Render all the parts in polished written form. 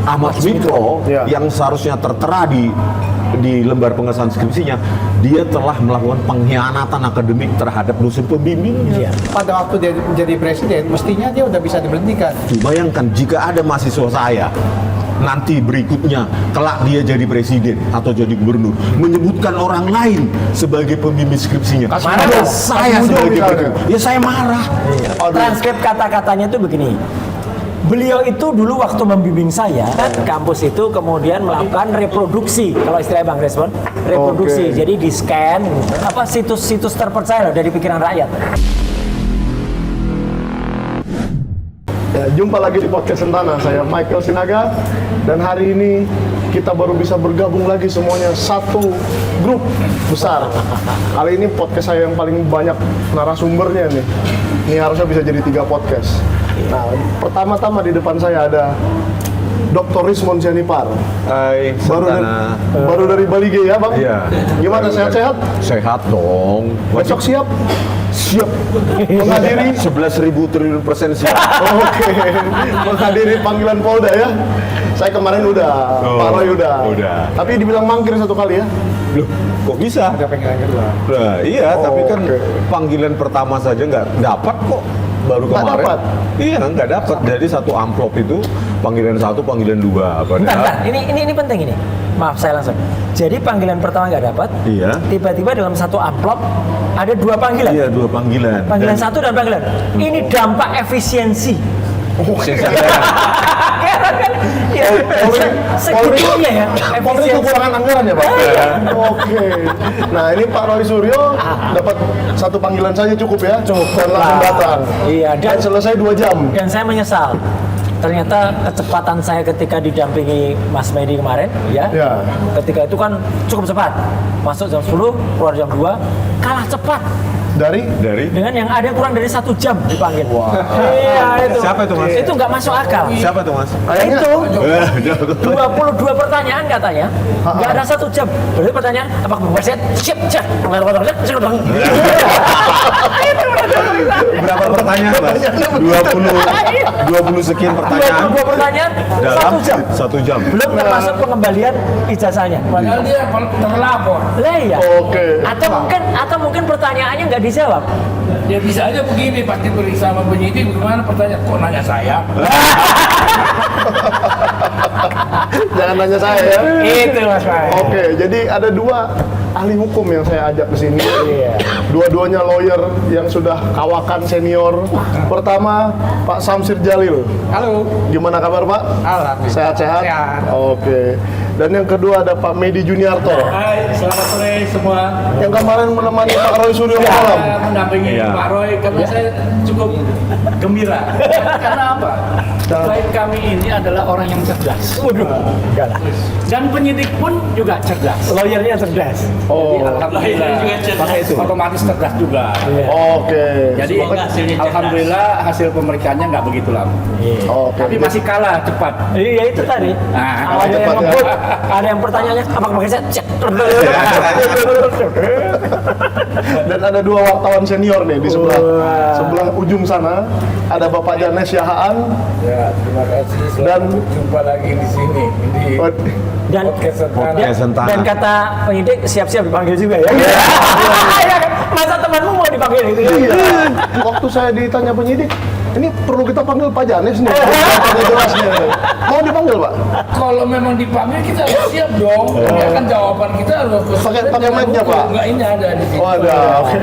Ahmad Sumitro yang seharusnya tertera di lembar pengesahan skripsinya, dia telah melakukan pengkhianatan akademik terhadap dosen pembimbingnya. Pada waktu dia menjadi presiden, mestinya dia udah bisa diberhentikan. Bayangkan jika ada mahasiswa saya nanti berikutnya kelak dia jadi presiden atau jadi gubernur menyebutkan orang lain sebagai pembimbing skripsinya, saya sebagai ya saya marah. Transkrip kata-katanya itu begini. Beliau itu dulu waktu membimbing saya kampus itu kemudian melakukan reproduksi, kalau istilah Bang Respon, reproduksi. Jadi di scan apa situs-situs terpercaya loh dari pikiran rakyat. Ya, jumpa lagi di podcast Sentana. Saya Michael Sinaga dan hari ini kita baru bisa bergabung lagi semuanya satu grup besar. Kali ini podcast saya yang paling banyak narasumbernya nih. Ini harusnya bisa jadi 3 podcast. Nah, pertama-tama di depan saya ada Dr. Rismond Sianipar. Hai, baru dari Bali G ya, Bang? Iya. Gimana, sehat-sehat? Sehat dong. Besok siap? Siap. Menghadiri 11.000 triliun % siap. Oke. Menghadiri panggilan Polda ya. Saya kemarin udah, Pak Roy udah. Tapi dibilang mangkir 1 kali ya. Loh, kok bisa? Ada panggilan kedua. Nah, iya, tapi kan panggilan pertama saja nggak dapat kok. Baru Nggak kemarin. dapat? Iya, nggak dapat. Jadi 1 amplop itu panggilan 1, panggilan 2. Bentar, ini penting ini. Maaf saya langsung. Jadi panggilan pertama nggak dapat. Iya. Tiba-tiba dalam 1 amplop ada 2 panggilan. Iya, 2 panggilan. Panggilan 1 dan panggilan. Ini dampak efisiensi. Ya, segitunya ya. Polri kekurangan anggaran ya, Pak? Oke. Nah, ini Pak Roy Suryo dapat 1 panggilan saja cukup ya? Cukup dan langsung lah. datang. Iya, dan selesai 2 jam. Dan saya menyesal. Ternyata kecepatan saya ketika didampingi Mas Medi kemarin, ya. Ketika itu kan cukup cepat. Masuk jam 10, keluar jam 2, kalah cepat. Dari? Dengan yang ada kurang dari 1 jam dipanggil. Wah. Iya, itu. Siapa itu, Mas? Itu nggak masuk akal. Siapa tuh, Mas? Kayaknya Itu 22 pertanyaan katanya, nggak ada 1 jam. Berarti pertanyaan, apa kamu siap? Siap. Berapa pertanyaan, Mas? 20 sekian pertanyaan 22 pertanyaan, dalam 1 jam. 1 jam. Belum termasuk pengembalian ijazahnya. Padahal dia terlapor. Lah ya. Oke. Atau mungkin pertanyaannya nggak dijawab. Ya bisa aja begini, Pak diperiksa sama penyidik, bagaimana pertanyaan? Kok nanya saya? Jangan nanya saya ya. Itu Mas Pak. Oke, jadi ada 2 ahli hukum yang saya ajak ke sini. Iya. Dua-duanya lawyer yang sudah kawakan senior. Pertama, Pak Samsir Jalil. Halo. Gimana kabar, Pak? Alhamdulillah. Sehat-sehat? Sehat. Oke. Dan yang kedua ada Pak Medi Juniarto. Hai, selamat sore semua. Yang kemarin menemani Pak Roy Suryo malam. Saya mendampingi Pak Roy karena saya cukup gembira. Karena apa? Klien kami ini adalah orang yang cerdas. Waduh, enggak lah. Dan penyidik pun juga cerdas. Lawyernya cerdas. Oh, Jadi alhamdulillah Pakai itu. otomatis cerdas juga. oke. Jadi alhamdulillah hasil pemeriksaannya nggak begitu lama. Oke. Tapi masih kalah cepat. Iya itu tadi. Nah, Ada yang cepat ya. ngebut, ada yang pertanyaannya apa pakai saya? Cek. Dan ada 2 wartawan senior nih di sebelah ujung sana. Ada Bapak Janes Yahaan. Ya, terima kasih. Dan Jumpa lagi di sini. Di Dan Podcast Sentana. dan kata penyidik siap-siap dipanggil juga ya. Iya kan? Masa temanmu mau dipanggil itu? iya. Waktu saya ditanya penyidik, ini perlu kita panggil Pak Janes nih. Tanya jelasnya. Mau dipanggil, Pak? Kalau memang dipanggil kita harus siap dong. Ini kan jawaban kita harus Pakai mic-nya, Pak? Enggak, ini ada di sini. Oh, ada. Oke.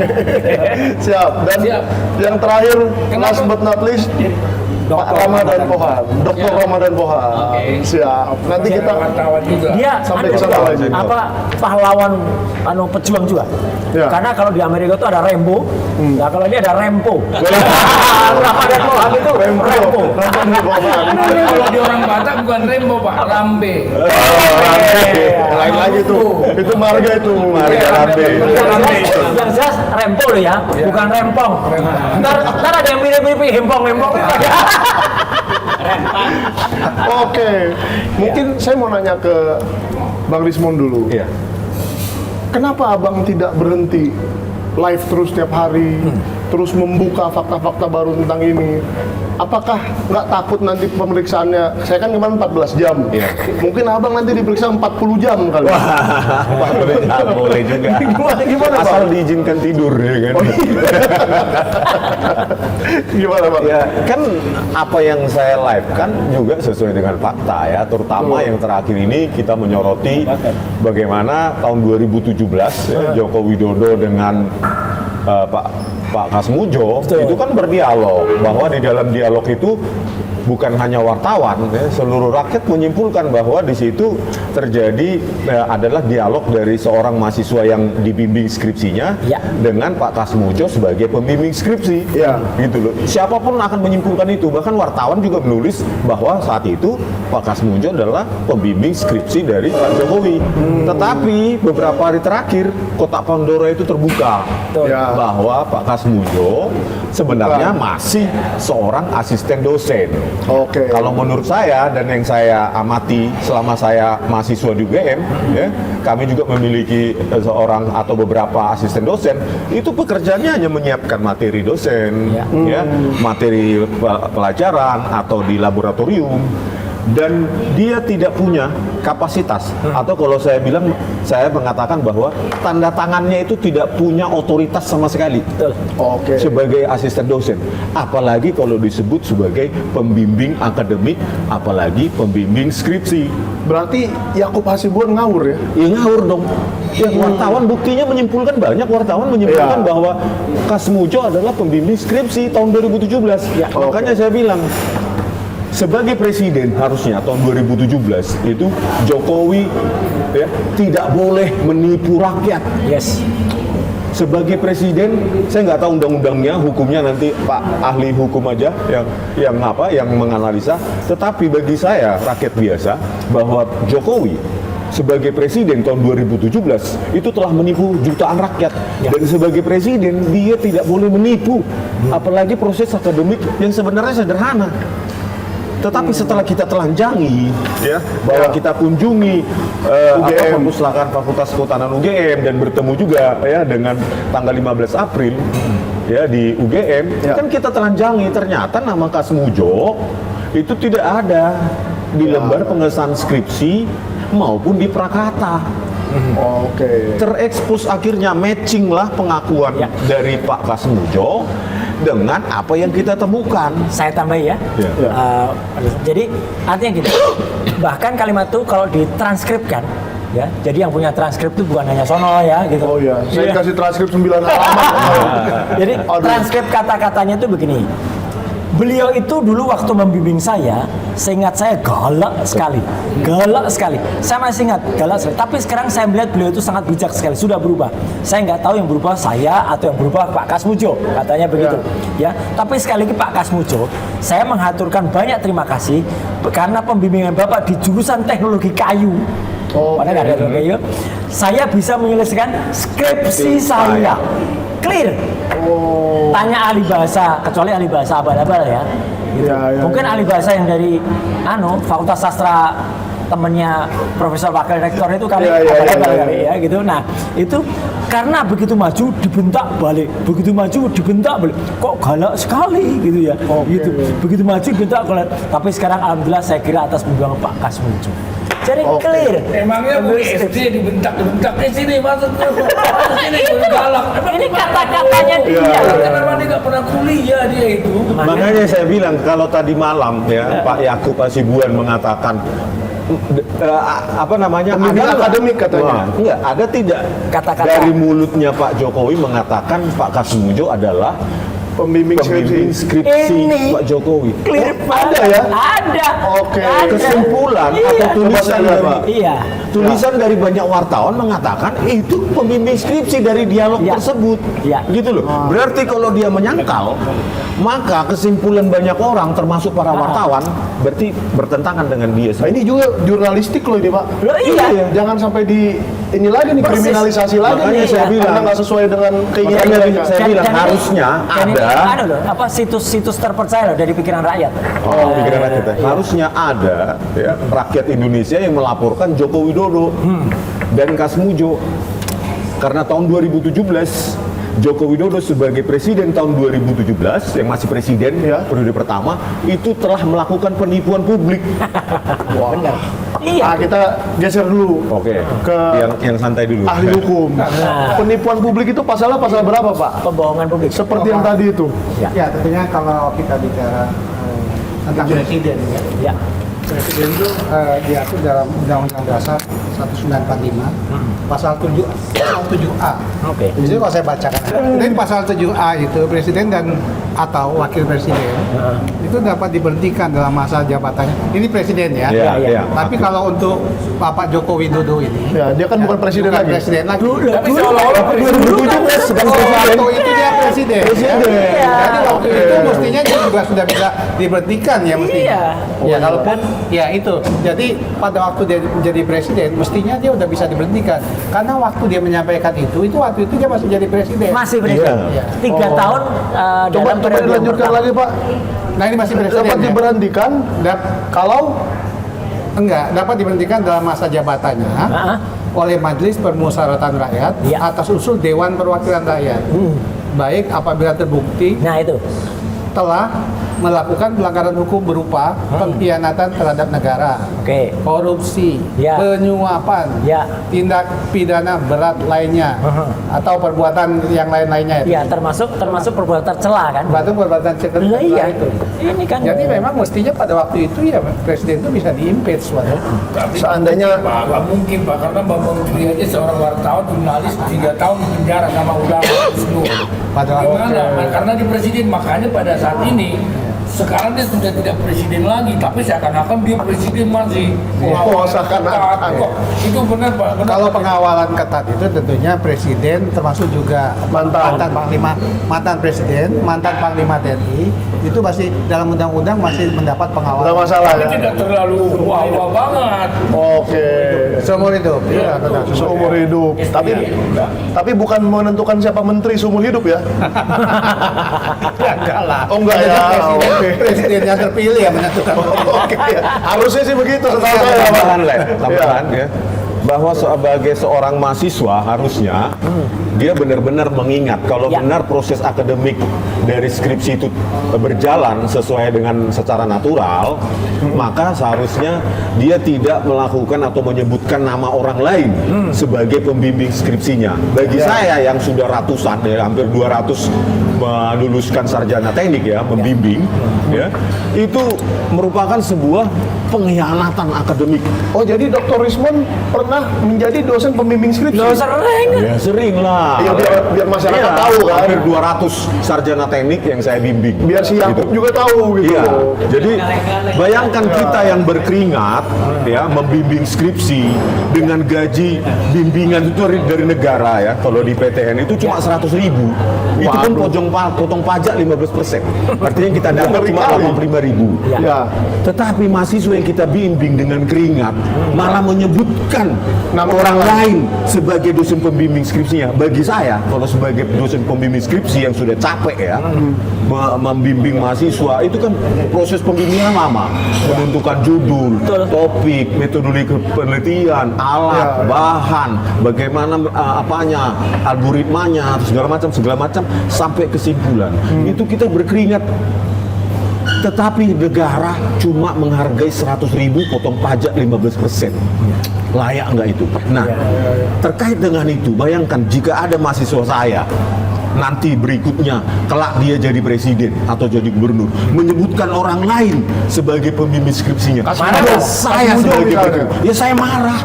Siap. Dan Siap. yang terakhir, Kenapa? last but not least, Pak Ramadan Pohan, Dr. Ramadan Pohan. Oke. Siap. Nanti Saya kita wartawan juga. Dia Sampai anu, ke sana lagi. apa pahlawan pejuang juga. Ya. Karena kalau di Amerika itu ada Rambo, nah kalau ini ada Rempo. Ramadan Pohan itu Rempo. Ramadan Pohan. Kalau di orang Batak bukan Rembo, Pak, Rambe. Lain lagi tuh. Itu marga itu. Marga Rambe. Yang jelas Rempo loh ya, bukan Rempong. Ntar ada yang mirip-mirip Hempong. Oke. Mungkin saya mau nanya ke Bang Rismond dulu. Iya. Kenapa abang tidak berhenti live terus tiap hari? terus membuka fakta-fakta baru tentang ini. Apakah nggak takut nanti pemeriksaannya? Saya kan kemarin 14 jam. Iya. Mungkin abang nanti diperiksa 40 jam kali. Boleh juga. Gimana, Pak? Asal diizinkan tidur ya kan. Gimana, Pak? Ya kan apa yang saya live kan juga sesuai dengan fakta ya, terutama yang terakhir ini kita menyoroti bagaimana tahun 2017 ya, Joko Widodo dengan Pak Kasmujo itu kan berdialog, bahwa di dalam dialog itu bukan hanya wartawan, ya, seluruh rakyat menyimpulkan bahwa di situ terjadi adalah dialog dari seorang mahasiswa yang dibimbing skripsinya dengan Pak Kasmujo sebagai pembimbing skripsi, gitu loh. Siapapun akan menyimpulkan itu, bahkan wartawan juga menulis bahwa saat itu Pak Kasmujo adalah pembimbing skripsi dari Pak Jokowi. Tetapi beberapa hari terakhir kotak Pandora itu terbuka bahwa Pak Kasmujo sebenarnya masih seorang asisten dosen. Oke. Kalau menurut saya dan yang saya amati selama saya mahasiswa di UGM, ya, kami juga memiliki seorang atau beberapa asisten dosen. Itu pekerjaannya hanya menyiapkan materi dosen, ya, materi pelajaran atau di laboratorium. Dan dia tidak punya kapasitas, atau kalau saya bilang, saya mengatakan bahwa tanda tangannya itu tidak punya otoritas sama sekali. Oke. Sebagai asisten dosen, apalagi kalau disebut sebagai pembimbing akademik, apalagi pembimbing skripsi. Berarti Yakub Hasibuan ngawur ya? Ya ngawur dong. Ya, wartawan buktinya menyimpulkan, banyak wartawan menyimpulkan bahwa Kasmujo adalah pembimbing skripsi tahun 2017. Makanya saya bilang, sebagai presiden harusnya tahun 2017 itu Jokowi ya, tidak boleh menipu rakyat. Yes. Sebagai presiden, saya nggak tahu undang-undangnya, hukumnya nanti Pak ahli hukum aja yang menganalisa. Tetapi bagi saya rakyat biasa bahwa Jokowi sebagai presiden tahun 2017 itu telah menipu jutaan rakyat. Dan sebagai presiden dia tidak boleh menipu, apalagi proses akademik yang sebenarnya sederhana. Tetapi setelah kita telanjangi, ya, bahwa kita kunjungi perpustakaan Fakultas Kehutanan UGM dan bertemu juga ya dengan tanggal 15 April ya di UGM, kan kita telanjangi, ternyata nama Kasmujo itu tidak ada di lembar pengesahan skripsi maupun di prakata. Oke. Terekspos akhirnya, matching lah pengakuan dari Pak Kasmujo dengan apa yang kita temukan. Saya tambahi ya. Jadi artinya gini, bahkan kalimat itu kalau ditranskripkan, ya, jadi yang punya transkrip itu bukan hanya Sono ya, gitu. Oh iya, saya kasih transkrip 9 halaman. Jadi transkrip kata-katanya itu begini. Beliau itu dulu waktu membimbing saya, seingat saya galak sekali. Saya masih ingat galak sekali. Tapi sekarang saya melihat beliau itu sangat bijak sekali. Sudah berubah. Saya nggak tahu yang berubah saya atau yang berubah Pak Kasmujo, katanya begitu. Ya. Tapi sekali lagi Pak Kasmujo, saya mengaturkan banyak terima kasih karena pembimbingan Bapak di jurusan teknologi kayu. Padahal nggak ada teknologi kayu. Saya bisa menyelesaikan skripsi saya. Clear. Tanya ahli bahasa, kecuali ahli bahasa abal-abal ya. Gitu. Mungkin ahli bahasa yang dari Fakultas Sastra temennya Profesor Wakil Rektor itu kali abal-abal kali ya gitu. Nah, itu karena begitu maju dibentak balik, begitu maju dibentak balik. Kok galak sekali gitu ya. Gitu. Begitu maju dibentak balik. Tapi sekarang alhamdulillah saya kira atas bimbingan Pak Kasmujo. Jadi clear. Emangnya Bu SD dibentak di sini, masuk sini galak. Ini kata-katanya dia. Kenapa dia nggak pernah kuliah dia itu? Makanya saya bilang kalau tadi malam ya Pak Yakub Hasibuan mengatakan pembimbing akademik katanya. Enggak, ada tidak Kata-kata dari mulutnya Pak Jokowi mengatakan Pak Kasmujo adalah Pembimbing skripsi Ini Pak Jokowi. clear ada ya? Ada. Oke. Ada. Kesimpulan atau tulisan Coba dari Iya. tulisan dari banyak wartawan mengatakan itu pembimbing skripsi dari dialog tersebut. Gitu loh. Berarti kalau dia menyangkal, maka kesimpulan banyak orang termasuk para wartawan berarti bertentangan dengan dia. Nah, ini juga jurnalistik loh ini, Pak. Iya. Jangan sampai ini lagi nih, Persis. kriminalisasi lagi. Makanya saya bilang, karena nggak sesuai dengan keinginan makanya mereka. saya bilang harusnya ada loh, situs-situs terpercaya loh dari pikiran rakyat. pikiran rakyat. Harusnya ada ya, rakyat Indonesia yang melaporkan Joko Widodo dan Kasmujo. Karena tahun 2017 Joko Widodo sebagai presiden tahun 2017 yang masih presiden Ya. periode pertama itu telah melakukan penipuan publik. Wah. Iya. Nah, kita geser dulu Oke. ke Yang santai dulu. ahli hukum. Penipuan publik itu pasalnya pasal berapa, Pak? Pembohongan publik. Seperti yang tadi itu. Ya tentunya kalau kita bicara tentang presiden ya. Ya. Presiden itu diatur dalam Undang-Undang Dasar 1945 pasal 7A. Oke. Jadi kalau saya bacakan, jadi pasal 7A itu presiden dan atau wakil presiden itu dapat diberhentikan dalam masa jabatannya. Ini presiden ya. Iya, iya. Tapi kalau untuk Bapak Joko Widodo ini, Ya, dia kan bukan presiden lagi. presiden lagi. Tapi seolah-olah presiden sedang Waktu itu dia presiden. Presiden. Ya. Jadi waktu itu mestinya dia juga sudah bisa diberhentikan ya mestinya. Iya. Ya kalaupun ya itu. Jadi pada waktu dia menjadi presiden mestinya dia udah bisa diberhentikan. Karena waktu dia menyampaikan itu waktu itu dia masih jadi presiden. Masih presiden. Iya. 3 tahun Coba dalam periode dilanjutkan pertama. lagi, Pak. Nah ini masih presiden. Dapat ya? diberhentikan kalau Dapat diberhentikan dalam masa jabatannya oleh Majelis Permusyawaratan Rakyat Iya. atas usul Dewan Perwakilan Rakyat. Baik apabila terbukti Nah itu. telah melakukan pelanggaran hukum berupa pengkhianatan terhadap negara, Oke. korupsi, Ya. penyuapan, Ya. tindak pidana berat lainnya, atau perbuatan yang lain-lainnya itu. Ya termasuk perbuatan tercela kan. Perbuatan Lah iya. itu. Ini kan. Jadi memang mestinya pada waktu itu ya presiden itu bisa diimpeach, waduh. seandainya Pak, nggak mungkin Pak, karena Bambang Menteri aja seorang wartawan, jurnalis 3 tahun di penjara sama ulama Wisnu. Pada waktu Gimana? Karena di presiden, makanya pada saat ini sekarang dia sudah tidak presiden lagi, tapi seakan-akan dia presiden masih. Oh, seakan-akan. Kok itu benar Pak? Benar. kalau pengawalan ketat itu tentunya presiden termasuk juga Mantan. panglima, mantan presiden, mantan panglima TNI itu masih dalam undang-undang masih mendapat nggak pengawalan masalah Tapi ya. tidak terlalu wah-wah banget. Oke. seumur hidup. Iya, benar. Seumur hidup. Tapi bukan menentukan siapa menteri seumur hidup ya. Ya, enggak lah. Oh, enggak Jadi ya. presiden, Oke. presiden yang terpilih yang menentukan. Oke. Harusnya sih begitu setahu saya, Pak. Tambahan, Le, tambahan ya. Bahwa sebagai seorang mahasiswa harusnya dia benar-benar mengingat kalau Ya. benar proses akademik dari skripsi itu berjalan sesuai dengan secara natural, maka seharusnya dia tidak melakukan atau menyebutkan nama orang lain sebagai pembimbing skripsinya. Bagi saya yang sudah ratusan ya, hampir 200 meluluskan sarjana teknik ya, membimbing ya, itu merupakan sebuah pengkhianatan akademik. Oh, jadi Dr. Rismond pernah menjadi dosen pembimbing skripsi? Lo sering. Ya sering lah. Iya, biar masyarakat Iya, tahu kan. Hampir 200 sarjana teknik yang saya bimbing. Biar si Yakub Gitu. juga tahu gitu. Iya, jadi bayangkan kita yang berkeringat ya membimbing skripsi dengan gaji bimbingan itu dari negara ya. Kalau di PTN itu cuma 100.000. Itu pun potong pajak 15%. Artinya kita dapat cuma 85.000. Ya. Tetapi mahasiswa yang kita bimbing dengan keringat malah menyebutkan Nama orang lain sebagai dosen pembimbing skripsinya. Bagi saya, kalau sebagai dosen pembimbing skripsi yang sudah capek ya, membimbing mahasiswa, itu kan proses pembimbingan lama. Menentukan judul, topik, metodologi penelitian, alat, bahan, bagaimana apanya, algoritmanya, segala macam, sampai kesimpulan. Itu kita berkeringat. Tetapi negara cuma menghargai 100.000 potong pajak 15%. Layak nggak itu? Nah, terkait dengan itu, bayangkan jika ada mahasiswa saya nanti berikutnya kelak dia jadi presiden atau jadi gubernur menyebutkan orang lain sebagai pembimbing skripsinya, Kasih saya Mujo sebagai misalnya. presiden, ya saya marah.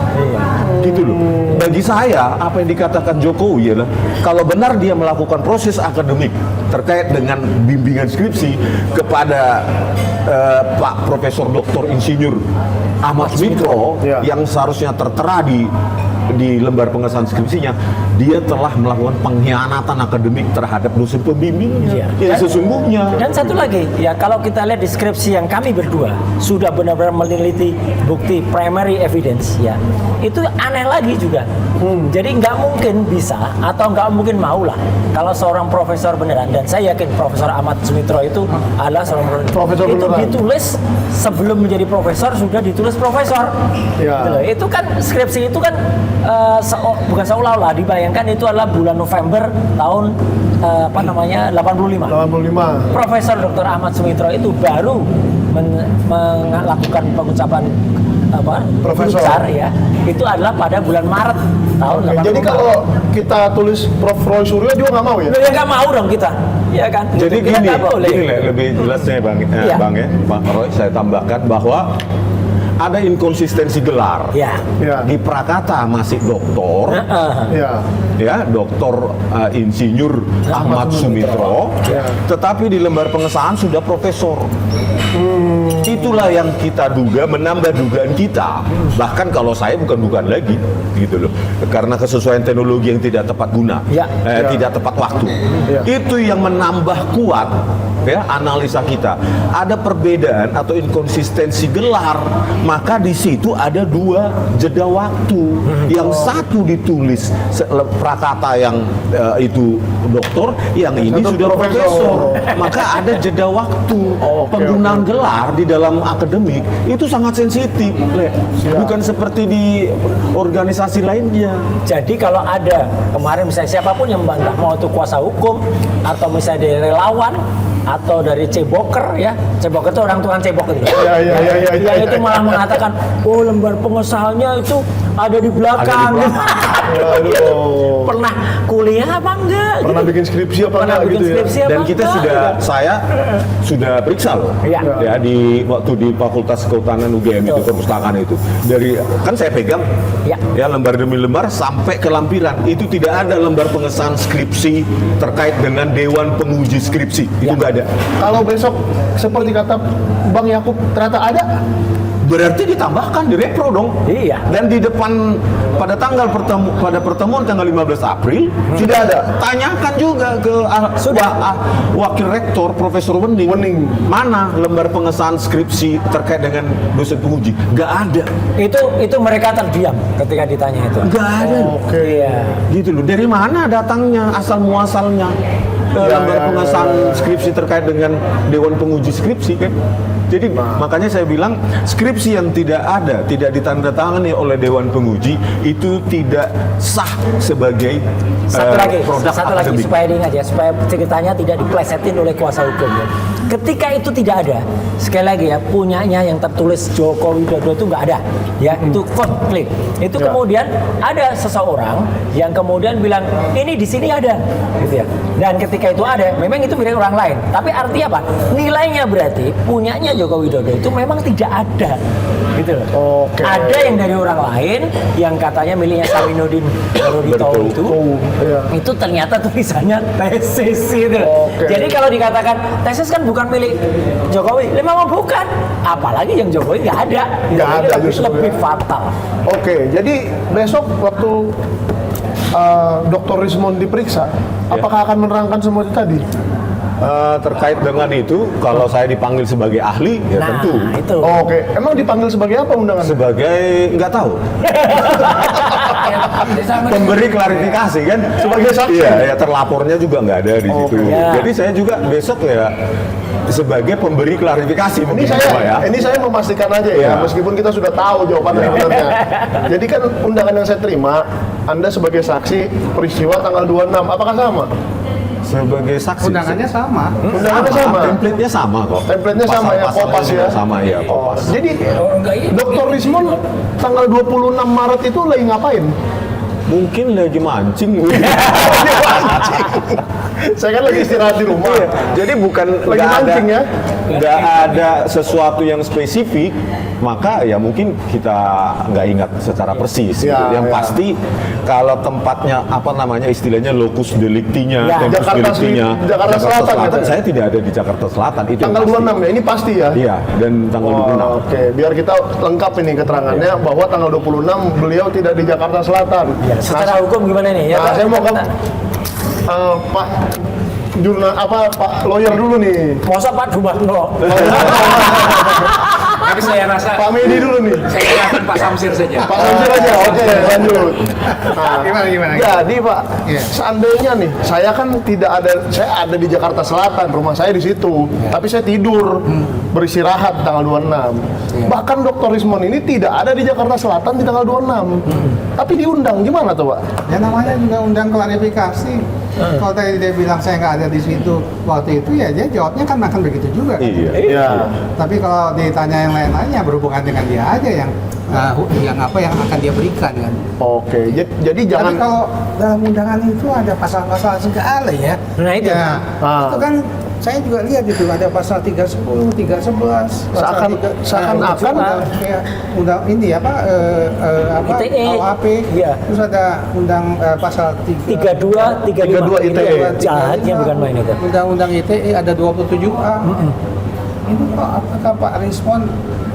Gitu loh. Bagi saya apa yang dikatakan Jokowi adalah kalau benar dia melakukan proses akademik terkait dengan bimbingan skripsi kepada Pak Profesor Dr. Insinyur Ahmad Sumitro Ya. yang seharusnya tertera di lembar pengesahan skripsinya, dia telah melakukan pengkhianatan akademik terhadap dosen pembimbingnya. Iya. Yang sesungguhnya. Dan satu lagi, ya kalau kita lihat deskripsi yang kami berdua sudah benar-benar meneliti bukti primary evidence, ya itu aneh lagi juga. Jadi nggak mungkin bisa atau nggak mungkin mau lah kalau seorang profesor beneran, dan saya yakin Profesor Ahmad Sumitro itu adalah seorang Profesor itu beneran. ditulis sebelum menjadi profesor sudah ditulis profesor. Ya. Gitu loh. Itu kan skripsi itu kan bukan seolah-olah dibayangkan itu adalah bulan November tahun 85. 85. Profesor Dr. Ahmad Sumitro itu baru melakukan pengucapan Profesor. besar ya. Itu adalah pada bulan Maret tahun 85. Jadi kalau kita tulis Prof. Roy Suryo juga nggak mau ya? Ya nggak mau dong kita, ya kan? Jadi Kita gini, nggak boleh. gini Le, lebih jelasnya Bang, Iya. Bang Roy, saya tambahkan bahwa ada inkonsistensi gelar. Ya. Ya. Di Prakata masih doktor, Ya. ya doktor insinyur Ahmad Sumitro, Ya. tetapi di lembar pengesahan sudah profesor. Itulah yang kita duga, menambah dugaan kita. Bahkan kalau saya bukan dugaan lagi, gitu loh, karena kesesuaian teknologi yang tidak tepat guna, Ya. tidak tepat waktu. Ya. Itu yang menambah kuat ya analisa kita. Ada perbedaan atau inkonsistensi gelar, maka di situ ada dua jeda waktu. Yang satu ditulis Prakata yang itu doktor, yang ini Satu sudah profesor. profesor. Maka ada jeda waktu. Penggunaan gelar di dalam akademik itu sangat sensitif, Le. Bukan seperti di organisasi lainnya. Jadi kalau ada kemarin misalnya siapapun yang membantah, mau itu kuasa hukum atau misalnya dari relawan atau dari ceboker ya, ceboker itu orang tukang cebok gitu. Ya. Yang itu malah mengatakan, oh lembar pengesahannya itu ada di belakang. Ada di Aduh. Pernah kuliah apa enggak? Pernah gitu. bikin skripsi apa Pernah enggak bikin gitu ya? skripsi apa Dan kita enggak? saya sudah periksa loh, Iya. ya di waktu di Fakultas Kehutanan UGM itu, perpustakaan itu, dari kan saya pegang, Ya. ya lembar demi lembar sampai ke lampiran, itu tidak ada lembar pengesahan skripsi terkait dengan Dewan Penguji Skripsi, itu Ya. nggak ada. Kalau besok seperti kata Bang Yakub ternyata ada, Berarti ditambahkan di repro dong. Iya. Dan di depan pada pertemuan tanggal 15 April sudah ada. tanyakan juga ke Sudah. Wakil Rektor Profesor Wening. Mana lembar pengesahan skripsi terkait dengan dosen penguji? Gak ada. Itu mereka terdiam ketika ditanya itu. Gak ada. Oke. Iya. Gitu loh. Dari mana datangnya, asal muasalnya lembar pengesahan skripsi terkait dengan Dewan Penguji Skripsi kan? Jadi makanya saya bilang skripsi yang tidak ada, tidak ditandatangani oleh Dewan Penguji itu tidak sah sebagai produk satu lagi akademik. supaya diingat ya, supaya ceritanya tidak diplesetin oleh kuasa hukum ya. Ketika itu tidak ada, sekali lagi ya, punyanya yang tertulis Joko Widodo itu nggak ada, ya itu konflik. Itu kemudian ada seseorang yang kemudian bilang ini di sini ada, gitu ya. Dan ketika itu ada, memang itu milik orang lain. Tapi artinya apa? Nilainya berarti punyanya Joko Widodo itu memang tidak ada, gitu loh. Oke. Ada yang dari orang lain yang katanya miliknya Saminuddin Barudito itu. Iya. Itu ternyata tulisannya tesis itu. Oke. Jadi kalau dikatakan tesis kan bukan milik Jokowi, memang bukan. Apalagi yang Jokowi nggak ada. Nggak Ini ada lebih, justru lebih ya. fatal. Oke, jadi besok waktu Dr. Rismond diperiksa, apakah akan menerangkan semua itu tadi? Terkait dengan itu, kalau saya dipanggil sebagai ahli, ya Nah, tentu. itu. Oke, emang dipanggil sebagai apa undangan? Sebagai nggak tahu, pemberi klarifikasi kan, Sebagai saksi? Iya, ya terlapornya juga nggak ada di situ. Ya. Jadi saya juga besok ya sebagai pemberi klarifikasi Ini mungkin saya, Pak, ya. ini saya memastikan aja ya, Iya. meskipun kita sudah tahu jawabannya sebenarnya. Jadi kan undangan yang saya terima, Anda sebagai saksi peristiwa tanggal 26, apakah sama? Sebagai saksi. Undangannya sama. Undangannya sama. Template-nya sama kok. Template-nya sama ya, Pasal-pasalnya Kopas juga ya? Sama ya, Kopas. Jadi enggak iya. Dr. Rismond tanggal 26 Maret itu lagi ngapain? Mungkin lagi mancing. Saya kan lagi istirahat di rumah. Iya, jadi bukan Lagi nggak mancing ya? nggak ada sesuatu yang spesifik, maka ya mungkin kita nggak ingat secara persis. Ya, gitu. Yang ya. pasti kalau tempatnya apa namanya istilahnya locus delictinya, Ya. tempus Jakarta delictinya, Jakarta Selatan gitu ya? Saya tidak ada di Jakarta Selatan. Itu yang Tanggal pasti. 26 ya, ini pasti ya? Iya, dan tanggal 26. Oke, biar kita lengkap ini keterangannya bahwa tanggal 26 beliau tidak di Jakarta Selatan. Secara hukum gimana nih? Ya, Nah, Pak? saya mau ke Pak Pak lawyer dulu nih. Masa Pak Dumarno? Tapi saya rasa Pak Medi dulu nih. saya katakan Pak Samsir saja. Pak Samsir aja, oke lanjut. Nah, Gimana? Jadi Pak, Iya. seandainya nih, saya kan tidak ada, saya ada di Jakarta Selatan, rumah saya di situ. Tapi saya tidur, beristirahat tanggal 26. Bahkan Dr. Rismon ini tidak ada di Jakarta Selatan di tanggal 26. Tapi diundang, gimana tuh Pak? Ya namanya juga undang klarifikasi. Kalau tadi dia bilang saya nggak ada di situ waktu itu, ya dia jawabnya kan akan begitu juga. Iya. Iya. Tapi kalau ditanya yang lain-lainnya berhubungan dengan dia aja yang apa yang akan dia berikan kan. Oke, jadi Tapi jangan. kalau dalam undangan itu ada pasal-pasal segala ya. Nah, itu. Ya, Ah. itu kan saya juga lihat itu ada pasal 310, 311, Seakan-akan kayak undang ini apa ITE. KUHP. Iya. Terus ada undang pasal 32, 32 ITE. Jahatnya bukan main itu. Undang-undang ITE ada 27A. Ini kok apakah Pak Rismon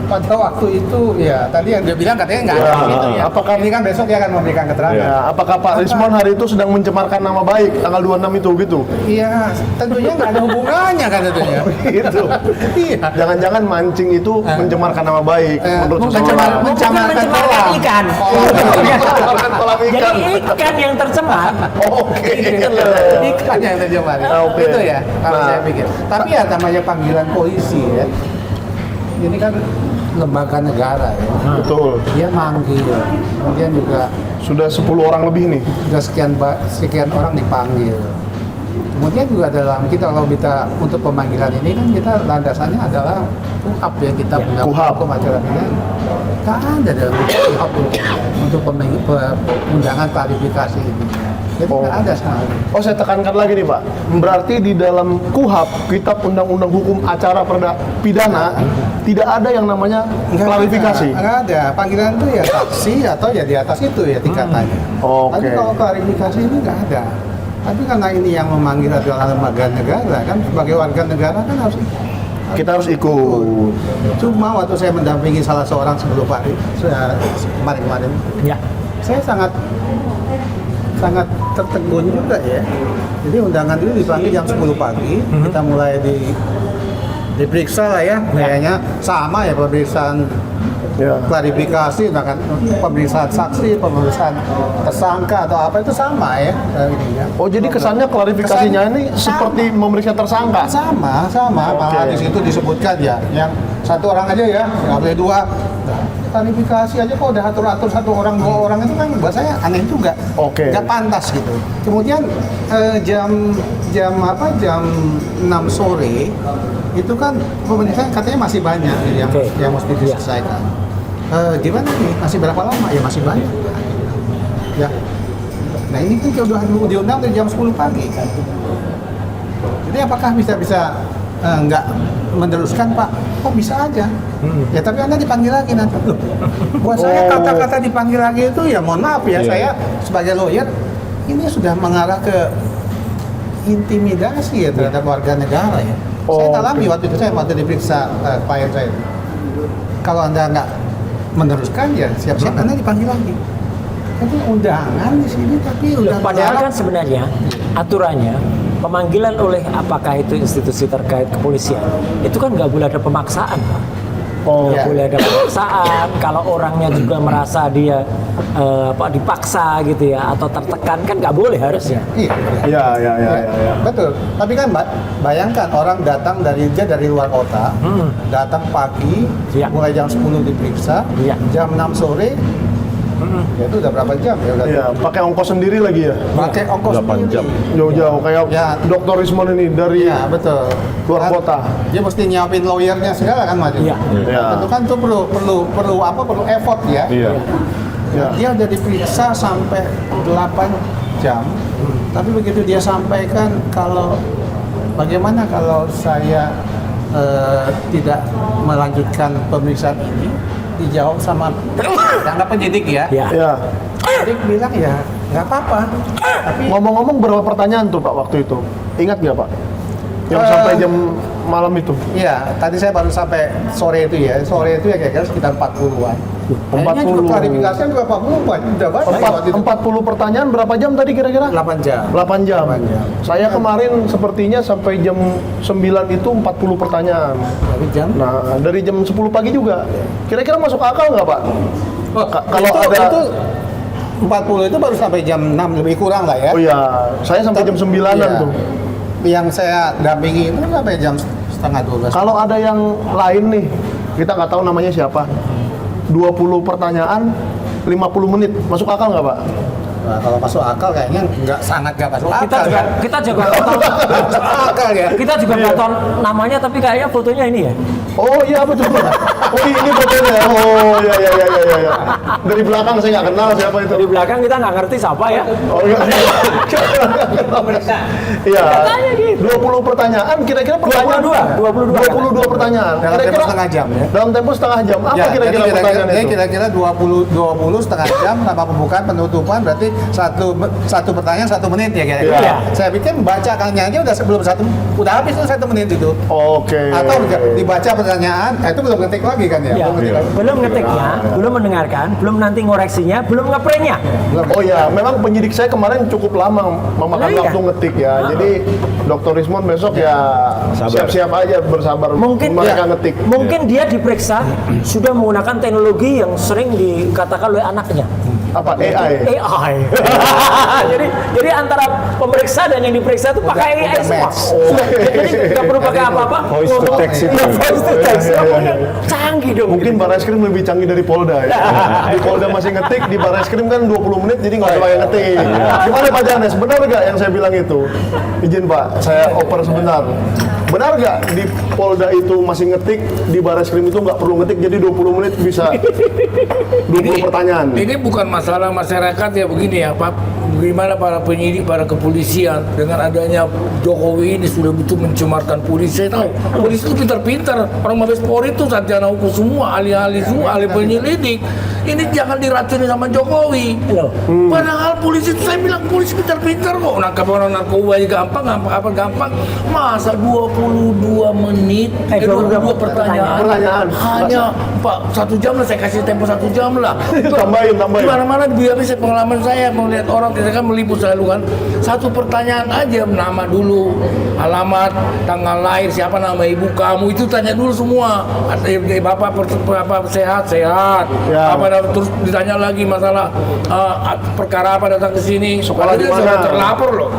pada waktu itu ya tadi yang dia bilang katanya nggak ada Ya, gitu ya. apakah- ini kan besok dia akan memberikan keterangan. Ya, apakah Pak Rismon hari itu sedang mencemarkan nama baik tanggal 26 itu gitu? Iya, tentunya nggak ada hubungannya kan tentunya. Gitu. Iya. Jangan-jangan mancing itu mencemarkan nama baik menurut seseorang. Mencemarkan kolam. ikan. Mencemarkan kolam ikan. Jadi ikan yang tercemar. Oke. Ikan yang terjemah. Oke. Itu ya kalau Nah. saya pikir. Tapi ya namanya panggilan polisi ya. Ini kan lembaga negara ya. Betul. Dia manggil, kemudian juga Sudah 10 orang lebih nih. sudah sekian orang dipanggil. Kemudian juga dalam kita kalau kita untuk pemanggilan ini kan kita landasannya adalah KUHP ya, kita punya KUHP. hukum acara pidana. Nggak ada dalam KUHP untuk undangan klarifikasi ini. Jadi nggak ada sama sekali. Oh, saya tekankan lagi nih Pak. Berarti di dalam KUHP, Kitab Undang-Undang Hukum Acara Pidana, tidak ada yang namanya klarifikasi. Nggak ada. Panggilan itu ya saksi atau ya di atas itu ya tingkatannya. Oke. Tapi kalau klarifikasi ini nggak ada. Tapi karena ini yang memanggil adalah lembaga negara kan sebagai warga negara kan harus Kita harus ikut. Cuma waktu saya mendampingi salah seorang sebelum Pak kemarin-kemarin, Ya. saya sangat tertegun juga ya. Jadi undangan itu dipanggil jam 10 pagi, kita mulai diperiksa lah ya, kayaknya sama ya pemeriksaan Ya. klarifikasi, bahkan pemeriksaan saksi, pemeriksaan tersangka atau apa itu sama ya. Ininya. Oh, jadi kesannya klarifikasinya ini seperti memeriksa tersangka. Sama, malah di situ disebutkan ya, yang satu orang aja ya, nggak boleh dua. Nah, klarifikasi aja kok udah atur-atur satu orang dua orang itu kan buat saya aneh juga. Oke. Nggak pantas gitu. Kemudian jam 6 sore itu kan pemeriksaan katanya masih banyak yang Oke. yang mesti diselesaikan. Gimana nih? Masih berapa lama? Ya masih banyak. Ya. Nah ini kan udah diundang dari jam 10 pagi. Jadi apakah bisa nggak meneruskan Pak? Oh bisa aja. Ya tapi Anda dipanggil lagi nanti. Loh, buat saya kata-kata dipanggil lagi itu ya mohon maaf ya, saya sebagai lawyer ini sudah mengarah ke intimidasi ya terhadap warga negara ya. Saya alami waktu itu saya waktu diperiksa klien saya. Kalau Anda nggak meneruskan ya siap-siap Anda dipanggil lagi. Jadi undangan di sini tapi Loh, udah padahal mengarah- kan sebenarnya aturannya pemanggilan oleh apakah itu institusi terkait kepolisian itu kan nggak boleh ada pemaksaan, Pak. Oh, Nggak boleh ada pemaksaan. Kalau orangnya juga merasa dia dipaksa gitu ya atau tertekan kan nggak boleh harusnya. Iya. ya. Betul. Tapi kan bayangkan orang datang dari luar kota, datang pagi, Iya. mulai jam 10 diperiksa, Iya. jam 6 sore, ya itu udah berapa jam ya? Udah Iya, pakai ongkos sendiri lagi ya. pakai ongkos 8 jam. sendiri. Jauh-jauh kayak Ya. Dr. Rismon ini dari Iya betul. luar Kan kota. Dia mesti nyiapin lawyernya segala kan Mas. Iya. Iya. Itu kan tuh perlu effort ya. Iya. Ya. Dia udah diperiksa sampai 8 jam. Tapi begitu dia sampaikan kalau bagaimana kalau saya tidak melanjutkan pemeriksaan ini, dijawab sama yang penyidik ya. Ya. Ya. Penyidik bilang ya nggak apa-apa. Tapi Ngomong-ngomong berapa pertanyaan tuh Pak waktu itu? Ingat nggak Pak? Yang sampai jam malam itu? Iya, tadi saya baru sampai sore itu ya. Sore itu ya kira-kira sekitar 40-an. Kayaknya juga 40. klarifikasinya juga 40-an. Udah banyak waktu itu. 40 pertanyaan berapa jam tadi kira-kira? 8 jam. 8 jam. 8 jam. Saya kemarin sepertinya sampai jam 9 itu 40 pertanyaan. Dari jam. Nah, dari jam 10 pagi juga. Kira-kira masuk akal nggak, Pak? Kalau itu 40 itu baru sampai jam 6 lebih kurang lah ya. Oh iya, saya sampai jam 9-an Iya. tuh. Yang saya dampingi itu sampai jam setengah 12. Kalau ada yang lain nih, kita nggak tahu namanya siapa. 20 pertanyaan, 50 menit. Masuk akal nggak, Pak? Nah, kalau masuk akal kayaknya sangat nggak masuk akal. Kita juga nggak tahu. Masuk akal ya. Kita juga nggak tahu namanya, tapi kayaknya fotonya ini ya. Oh iya betul. Oh ini fotonya. Oh iya. Dari belakang saya nggak kenal siapa itu. Di belakang kita nggak ngerti siapa ya. Oh iya. Iya. Katanya gitu. 20 pertanyaan, kira-kira pertanyaan 22 pertanyaan. Dalam tempo setengah jam ya. Dalam tempo setengah jam. Apa Ya, kira-kira jadi pertanyaan itu? kira-kira 20 setengah jam tanpa pembukaan penutupan, berarti satu pertanyaan 1 menit ya kira-kira. Iya. Saya pikir bacakannya aja udah sebelum udah habis tuh 1 menit itu. Oke. Atau dibaca pertanyaan, itu belum ngetik lagi kan ya? Ya, Belum ngetik lagi. belum ngetiknya, belum mendengarkan, belum nanti ngoreksinya, belum ngeprintnya. Oh ya, memang penyidik saya kemarin cukup lama memakan Iya. waktu ngetik ya. Jadi Dr. Rismond besok ya Sabar. siap-siap aja bersabar Mungkin mereka ya, ngetik. mungkin dia diperiksa sudah menggunakan teknologi yang sering dikatakan oleh anaknya. Apa AI? AI. jadi antara pemeriksa dan yang diperiksa itu pakai AI udah semua. match. Jadi nggak perlu pakai apa-apa. Voice to text itu. Iya, voice to text. Iya, iya, iya. Canggih dong. Mungkin Barreskrim lebih canggih dari Polda ya. Di Polda masih ngetik, di Barreskrim kan 20 menit jadi nggak usah pakai ngetik. Gimana Pak Janes? Benar nggak yang saya bilang itu? Izin Pak, saya oper sebentar. Benar nggak di Polda itu masih ngetik, di Barreskrim itu nggak perlu ngetik, jadi 20 menit bisa 20 pertanyaan? Ini bukan masalah masyarakat ya begini ya Pak. Bagaimana para penyidik, para kepolisian dengan adanya Jokowi ini sudah betul mencemarkan polisi. Saya tahu polisi itu pintar-pintar. Orang Mabes Polri itu sarjana hukum semua, ahli-ahli semua, ahli penyelidik. Ini jangan diracuni sama Jokowi. Loh. Padahal polisi itu saya bilang polisi pintar-pintar kok. Nangkap orang narkoba aja gampang. Masa 22 menit, 22 pertanyaan. Hanya Pak 1 jam lah, saya kasih tempo 1 jam lah. Tambahin. Di mana-mana biasa pengalaman saya melihat orang kita kan meliput selalu kan. 1 pertanyaan aja, nama dulu, alamat, tanggal lahir, siapa nama ibu kamu, itu tanya dulu semua. Bapak sehat. Ya. Terus ditanya lagi masalah perkara apa datang ke sini. Sekolah di Dia mana? sudah terlapor loh.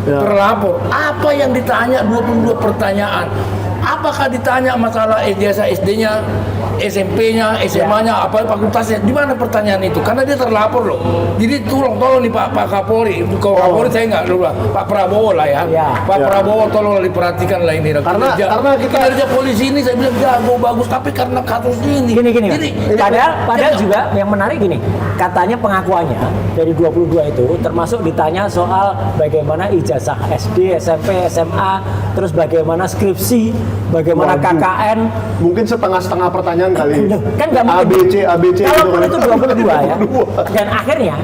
Ya. Terlapor. Apa yang ditanya 22 pertanyaan? Apakah ditanya masalah ijazah SD-nya, SMP-nya, SMA-nya, apa fakultasnya? Di mana pertanyaan itu? Karena dia terlapor loh. Jadi tolong nih Pak Kapolri. Kalau Kapolri saya nggak dulu lah. Pak Prabowo lah ya. Ya. Pak Prabowo tolong diperhatikan lah ini. Karena kinerja polisi ini saya bilang jago bagus, tapi karena kasus ini. Gini. Padahal juga yang menarik gini. Katanya pengakuannya dari 22 itu termasuk ditanya soal bagaimana ijazah SD, SMP, SMA, terus bagaimana skripsi, bagaimana Waduh. KKN. Mungkin setengah-setengah pertanyaan kali. Kan nggak mungkin. ABC Kalaupun gitu itu kan. 22 ya. Dan akhirnya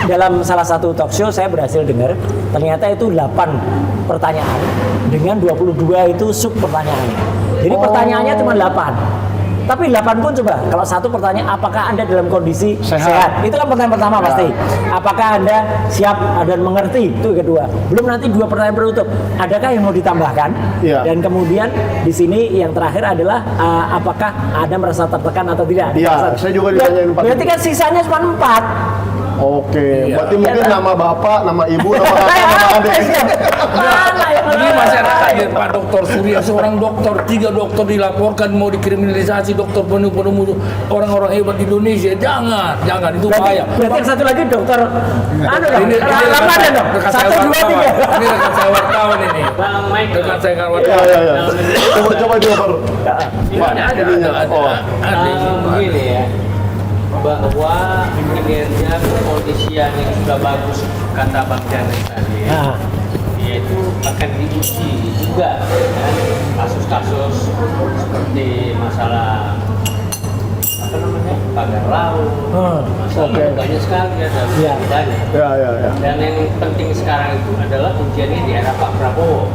dalam salah satu talk show saya berhasil dengar ternyata itu 8 pertanyaan dengan 22 itu sub pertanyaannya. Jadi pertanyaannya cuma 8. Tapi 8 pun coba, kalau satu pertanyaan, apakah Anda dalam kondisi sehat? Itu kan pertanyaan pertama pasti. Apakah Anda siap dan mengerti? Itu kedua. Belum nanti 2 pertanyaan penutup. Adakah yang mau ditambahkan? Iya. Dan kemudian di sini yang terakhir adalah apakah Anda merasa tertekan atau tidak? Iya, saya juga ditanyain 4. Berarti kan sisanya cuma 4. Oke, Iya. berarti mungkin nama bapak, nama ibu, nama kakak, nama adik. Mana yang Ini masyarakat ya Pak Dr. Surya, seorang dokter, 3 dokter dilaporkan mau dikriminalisasi, dokter penuh orang-orang hebat di Indonesia. Jangan itu bahaya. Berarti yang satu lagi dokter dong. Ini Ramadan dong. rekan saya 1, 2, 3. wartawan. Ini rekan saya wartawan ini. Rekan saya wartawan. Iya. Coba dioper. Pak, ininya. Oh, Begini ya, bahwa kinerja kepolisian yang sudah bagus kata Bang Janes tadi Nah, yaitu akan diuji juga ya, kasus-kasus seperti masalah apa namanya pagar laut, masalah banyak sekali ada Iya. banyak. ya. Dan yang penting sekarang itu adalah ujiannya di era Pak Prabowo.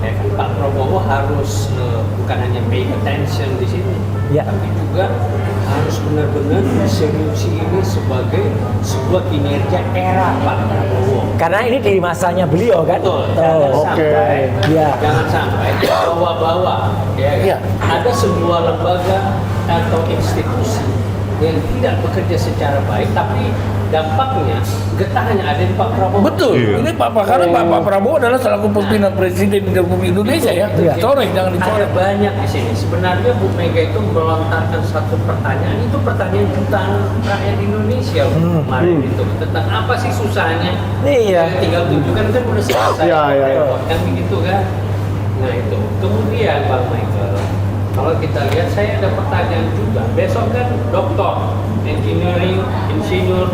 ya kan, Pak Prabowo harus bukan hanya pay attention di sini, Ya. tapi juga harus benar-benar diseriusi ini sebagai sebuah kinerja era Pak Prabowo. Karena ini di masanya beliau kan. Betul, jangan sampai, Ya. jangan sampai bawa-bawa, ya kan? Iya. Ada sebuah lembaga atau institusi yang tidak bekerja secara baik, tapi dampaknya getahnya ada di Pak Prabowo. Betul. Iya. Ini karena Pak Prabowo adalah selaku pimpinan Presiden Republik Indonesia ya. Iya. Dicoreng, jangan Ada dicoreng. banyak di sini. Sebenarnya Bu Mega itu melontarkan satu pertanyaan, itu pertanyaan jutaan rakyat Indonesia kemarin itu, tentang apa sih susahnya? Iya. Ya, tinggal tunjukkan kan udah selesai. Iya. Kan begitu kan? Nah itu. Kemudian Bang Michael, kalau kita lihat saya ada pertanyaan juga. Besok kan doktor, insinyur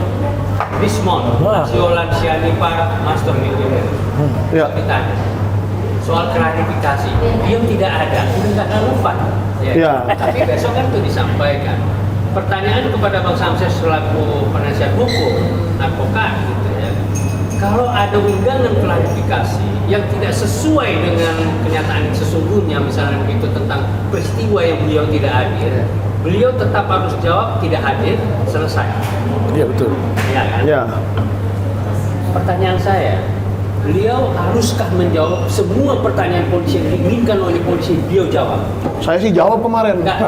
Bismon, Wah. Siolan Sianipar, Master Engineer. Ya. Ditanya soal klarifikasi, dia tidak ada, itu nggak relevan. Ya. Tapi besok kan itu disampaikan. Pertanyaan kepada Bang Samses selaku penasihat hukum, advokat gitu ya. Kalau ada undangan klarifikasi yang tidak sesuai dengan kenyataan yang sesungguhnya, misalnya begitu tentang peristiwa yang beliau tidak hadir, beliau tetap harus jawab tidak hadir, selesai. Iya betul. Ya kan? Ya. Pertanyaan saya, beliau haruskah menjawab semua pertanyaan polisi yang diinginkan oleh polisi? Beliau jawab. Saya sih jawab kemarin. Enggak.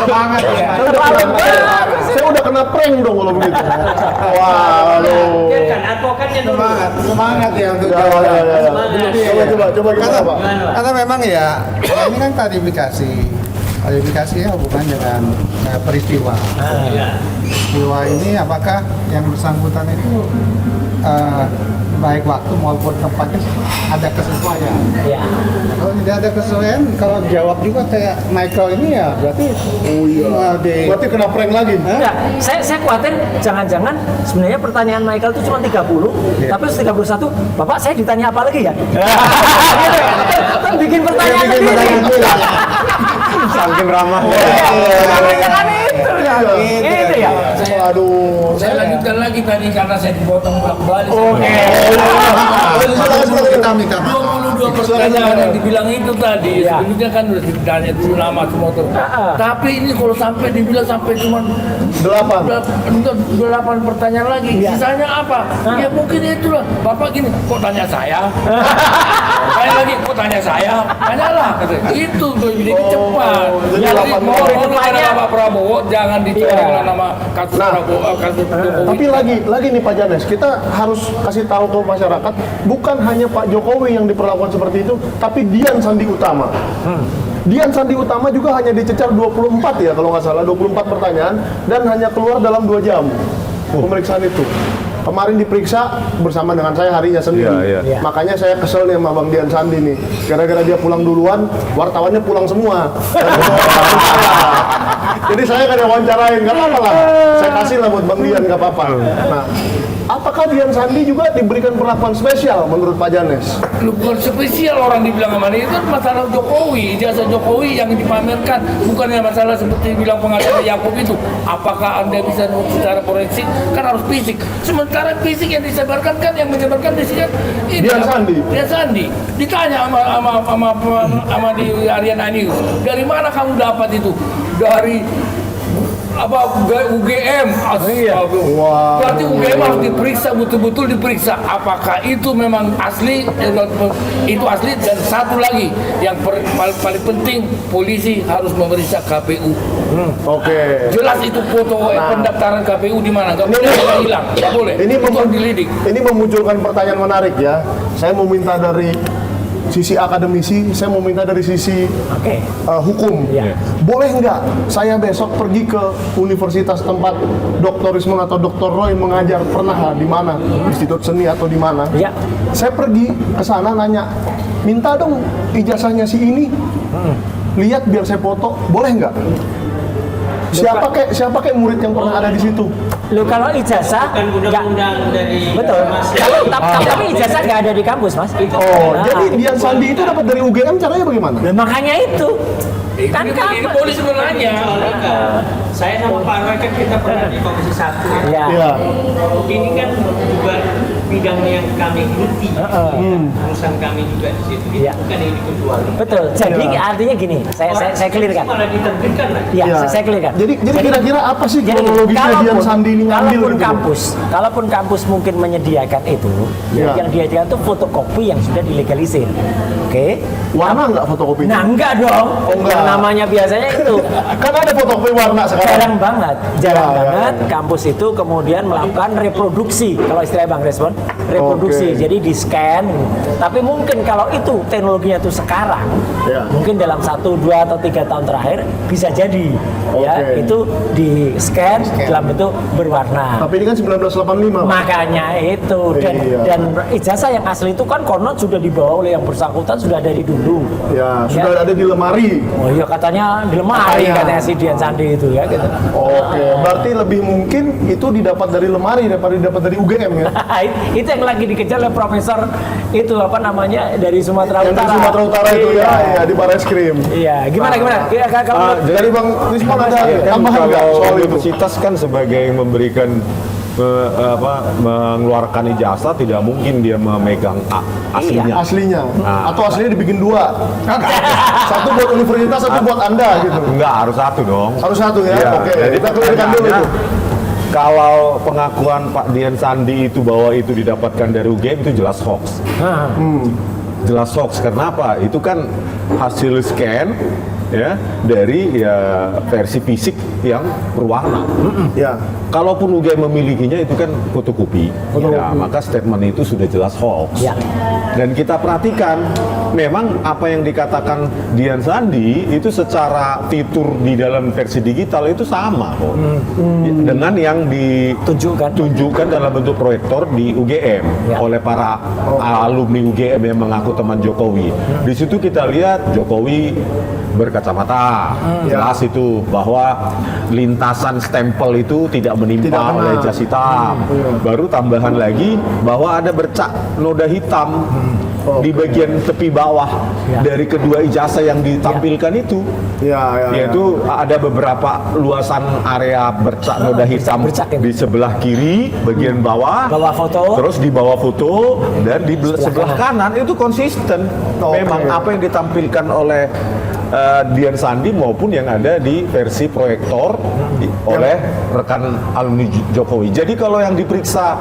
Semangat ya. Saya udah kena prank dong kalau begitu. Waduh. Biarkan advokatnya dulu. Semangat ya untuk Ya, jawab. ya, ya, ya. Semangat. Coba gimana, Pak? Gimana, Pak? Karena memang ya, ini kan klarifikasinya hubungan dengan peristiwa. Ya. Peristiwa ini apakah yang bersangkutan itu baik waktu maupun tempatnya ada kesesuaian. Ya. Kalau tidak ada kesesuaian, kalau jawab juga kayak Michael ini ya berarti Berarti kena prank lagi. Enggak, saya khawatir jangan-jangan sebenarnya pertanyaan Michael itu cuma 30, tapi 31, Bapak saya ditanya apa lagi ya? Gitu ya? Kan bikin pertanyaan sendiri. Saking ramah. Jangan itu ya. Gitu ya. Waduh. Saya lanjutkan lagi tadi karena saya dipotong balik. Oke. kita minta 22 pertanyaan yang dibilang itu tadi, Ya. sebelumnya kan udah ditanya itu lama semua tuh. Tapi ini kalau sampai dibilang sampai cuma 8 pertanyaan lagi, sisanya apa? Ya mungkin itulah. Bapak gini, kok tanya saya? Tanya lagi, kok tanya saya? Tanyalah. Itu tuh jadi cepat. jadi Jadi 8 mohon pertanyaan. kepada Pak Prabowo jangan dicoreng Iya. nama kasus Nah, Prabowo, kasus Jokowi. Tapi lagi nih Pak Janes, kita harus kasih tahu ke masyarakat, bukan hanya Pak Jokowi yang diperlakukan seperti itu, tapi Dian Sandi Utama. Dian Sandi Utama juga hanya dicecar 24 ya kalau nggak salah, 24 pertanyaan dan hanya keluar dalam 2 jam pemeriksaan itu. Kemarin diperiksa bersama dengan saya harinya sendiri. Iya, iya. Makanya saya kesel nih sama Bang Dian Sandi nih. Gara-gara dia pulang duluan, wartawannya pulang semua. Jadi saya kan yang wawancarain, nggak apa-apa lah. Saya kasih lah buat Bang Dian, nggak apa-apa. Nah, apakah Dian Sandi juga diberikan perlakuan spesial menurut Pak Janes? Lu bukan spesial orang dibilang sama dia, itu kan masalah Jokowi, ijazah Jokowi yang dipamerkan, bukannya masalah seperti bilang pengacara Yakub itu. Apakah Anda bisa secara forensik? Kan harus fisik. Sementara fisik yang disebarkan kan yang menyebarkan fisik kan ini Dian Sandi. Dian Sandi. Ditanya sama di Ariana News, dari mana kamu dapat itu? Dari UGM. Wah. Berarti UGM harus diperiksa, betul-betul diperiksa apakah itu memang asli, itu asli. Dan satu lagi yang paling penting, polisi harus memeriksa KPU. Oke. Jelas itu foto pendaftaran KPU di mana, nggak boleh hilang, nggak boleh. Ini itu harus dilidik. Ini memunculkan pertanyaan menarik ya. Saya mau minta dari sisi akademisi, saya mau minta dari sisi Oke. hukum. Iya. Boleh nggak saya besok pergi ke universitas tempat Dr. Rismon atau Dr. Roy mengajar, pernah lah di mana, institut seni atau di mana? Iya. Saya pergi ke sana nanya, minta dong ijazahnya si ini, lihat biar saya foto, boleh nggak? Siapa kek murid yang pernah ada di situ? Lu kalau ijazah Kan nggak, undang-undang dari betul. Mas. Tapi ijazah nggak ada di kampus, Mas. Oh, Nah, jadi Dian Sandi itu dapat dari UGM, caranya bagaimana? Nah, makanya itu. Kan Ini kampus. polisi sebenarnya. Saya sama Pak Roy kan kita pernah di Komisi 1 ya. Ya. Iya. Ini kan juga bidangnya yang kami geluti, urusan kami juga di situ, itu Iya. bukan yang dikecuali. Betul. Jadi artinya gini, saya clearkan. Malah diterbitkan lagi. Iya, Ya. saya clearkan. Jadi kira-kira apa sih Jadi, kronologisnya Dian Sandi ini ngambil kalaupun gitu? kalaupun kampus mungkin menyediakan itu, Ya. yang disediakan itu fotokopi yang sudah dilegalisir. Oke? Warna nggak fotokopinya? Nah, enggak dong. Oh, enggak. Yang namanya biasanya itu Kan ada fotokopi warna sekarang. jarang banget, jarang Ya, ya, banget ya. kampus itu kemudian melakukan reproduksi. Kalau istilah Bang Respon, reproduksi. Oke. Jadi di scan. Tapi mungkin kalau itu teknologinya itu sekarang, Ya. mungkin dalam 1, 2 atau 3 tahun terakhir bisa jadi ya Oke. itu di scan dalam bentuk berwarna. Tapi ini kan 1985. Makanya itu Iya. dan ijazah yang asli itu kan konon sudah dibawa oleh yang bersangkutan sudah dari dulu. Ya, sudah ada di lemari. Oh iya katanya di lemari Katanya. katanya si Dian Sandi itu ya gitu. Oke, berarti lebih mungkin itu didapat dari lemari daripada didapat dari UGM ya? Itu yang lagi dikejar oleh profesor itu apa namanya dari Sumatera Yang di Utara. Sumatera Utara itu Iya. ya di Barreskrim. Iya, gimana ya, kalau Dari Bang Rismon ada Kan tambahan nggak kalau soal itu? universitas kan sebagai memberikan mengeluarkan ijazah tidak mungkin dia memegang aslinya. Aslinya? Nah. Atau aslinya dibikin dua? Satu buat universitas, satu buat Anda gitu. Enggak, harus satu dong. Harus satu ya? Iya, Oke, jadi kita clearkan dulu pertanyaannya, itu. Kalau pengakuan Pak Dian Sandi itu bahwa itu didapatkan dari UGM itu jelas hoax. Jelas hoax. Kenapa? Itu kan hasil scan ya dari ya versi fisik yang berwarna. Ya. Kalaupun UGM memilikinya itu kan fotokopi, ya, maka statement itu sudah jelas hoax. Ya. Dan kita perhatikan, memang apa yang dikatakan Dian Sandi itu secara fitur di dalam versi digital itu sama kok, dengan yang ditunjukkan dalam bentuk proyektor di UGM Ya. oleh para alumni UGM yang mengaku teman Jokowi. Di situ kita lihat Jokowi berkacamata, jelas itu bahwa lintasan stempel itu tidak menimpa Tidak kena. oleh jas hitam. Baru tambahan lagi bahwa ada bercak noda hitam di bagian tepi bawah Ya. dari kedua ijazah yang ditampilkan itu. Ya. Yaitu ada beberapa luasan area bercak noda hitam bercak ya. di sebelah kiri bagian bawah, Bawah foto. terus di bawah foto, dan di sebelah kanan itu konsisten. Oke. Memang apa yang ditampilkan oleh Dian Sandi maupun yang ada di versi proyektor oleh rekan alumni Jokowi. Jadi kalau yang diperiksa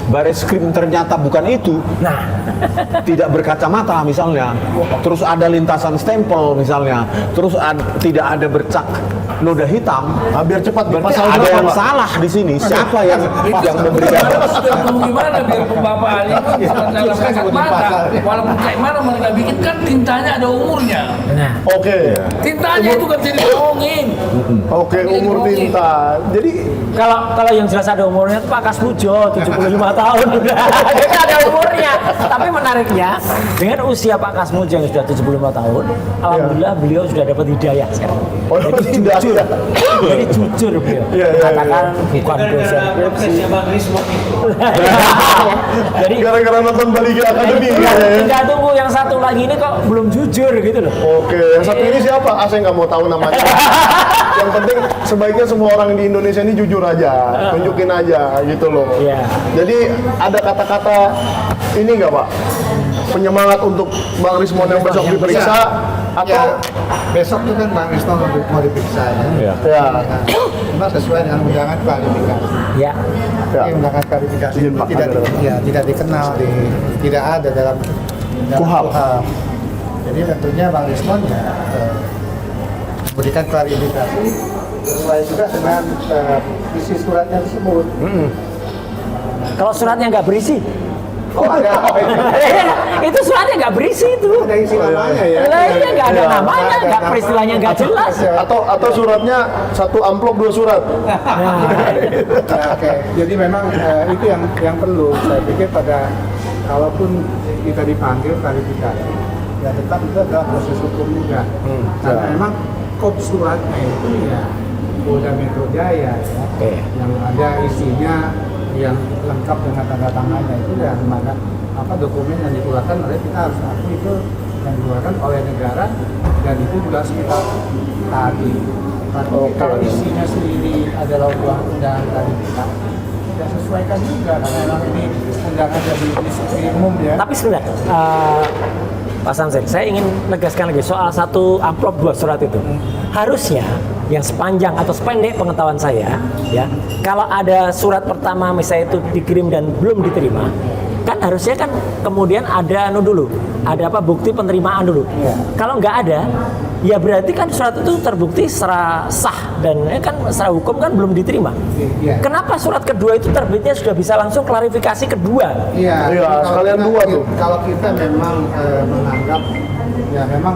Barreskrim ternyata bukan itu, nah tidak berkacamata misalnya, terus ada lintasan stempel misalnya, terus tidak ada bercak noda hitam, Biar cepat berarti pasal ada berapa, yang Pak? salah di sini. Siapa yang memberikan? Gimana biar pembapak ahli itu dalam kasat mata, walaupun kayak mana mereka bikin kan tintanya ada umurnya. nah Oke. Tintanya itu kan jadi bohongin. Oke, umur tinta. Jadi kalau yang jelas ada umurnya itu Pak Kasmujo 75 tahun udah. Jadi ada umurnya. Tapi menariknya dengan usia Pak Kasmujo yang sudah 75 tahun, alhamdulillah beliau sudah dapat hidayah sekarang. Oh, tidak. Jadi jujur beliau. Iya. Katakan bukan dosen skripsi. Prosesnya Bang Rismon itu. Jadi Gara-gara nonton Baligi Academy tinggal, ya. tinggal tunggu yang satu lagi ini kok belum jujur gitu loh. Oke, yang satu ini siapa? Saya nggak mau tahu namanya. Yang penting sebaiknya semua orang di Indonesia ini jujur aja, tunjukin aja gitu loh. Iya. Jadi ada kata-kata ini nggak Pak? Penyemangat untuk Bang Rismon yang besok diperiksa atau Ya, besok itu kan Bang Risno mau diperiksa ya. ya. Memang sesuai dengan undangan klarifikasi. Ya. Ya. Ini undangan klarifikasi Izin, itu Pak, tidak ada. tidak dikenal tidak ada dalam Kuhap. Jadi tentunya Bang Rismon ya memberikan klarifikasi sesuai juga dengan isi suratnya tersebut. Kalau suratnya nggak berisi, Oh ada itu suratnya nggak berisi itu. ada isi namanya ya. Lah iya nggak ada Iya. namanya, nggak peristiwanya nggak jelas. Atau suratnya satu amplop 2 surat. Nah, oke, jadi memang itu yang perlu saya pikir pada kalaupun kita dipanggil klarifikasi, ya tetap itu adalah proses hukum juga. Karena memang kop suratnya itu ya Polda Metro Jaya ya, Oke. yang ada isinya yang lengkap dengan tanda tangannya itu dan mana dokumen yang dikeluarkan oleh kita harus akui itu yang dikeluarkan oleh negara dan itu juga harus kita taati. Tapi kalau isinya sendiri adalah uang undangan klarifikasi, ya sesuaikan juga karena memang ini undangan dari umum ya. Tapi sebentar, Pak Samsir, saya ingin menegaskan lagi soal satu amplop 2 surat itu. Harusnya yang sepanjang atau sependek pengetahuan saya, ya, kalau ada surat pertama misalnya itu dikirim dan belum diterima, kan harusnya kan kemudian ada dulu, ada apa bukti penerimaan dulu. Kalau nggak ada, ya berarti kan surat itu terbukti secara sah dan kan secara hukum kan belum diterima. Iya. Kenapa surat kedua itu terbitnya sudah bisa langsung klarifikasi kedua? Iya, Iya, kalau sekalian kita- dua tuh. Kalau kita memang menganggap ya memang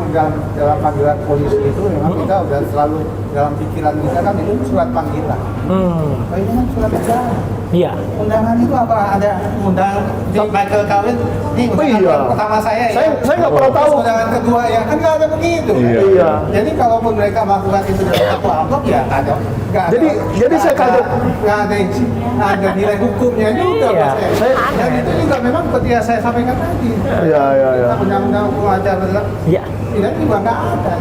dalam panggilan polisi itu memang kita udah selalu dalam pikiran kita kan itu surat panggilan. Oh, ini kan surat negara. Iya. Undangan itu apa? Ada undangan di Michael Kawin. Ini undangan iya. pertama saya. Saya nggak pernah tahu. Undangan kedua ya kan nggak ada begitu. Iya. Jadi kalaupun mereka melakukan itu dalam satu amplop ya nggak ada. Jadi saya kaget. Nggak ada nilai hukumnya juga. Iya. Mas. Dan itu juga memang seperti yang saya sampaikan tadi. Iya. Undang-undang hukum acara Iya. tidak juga nggak ada.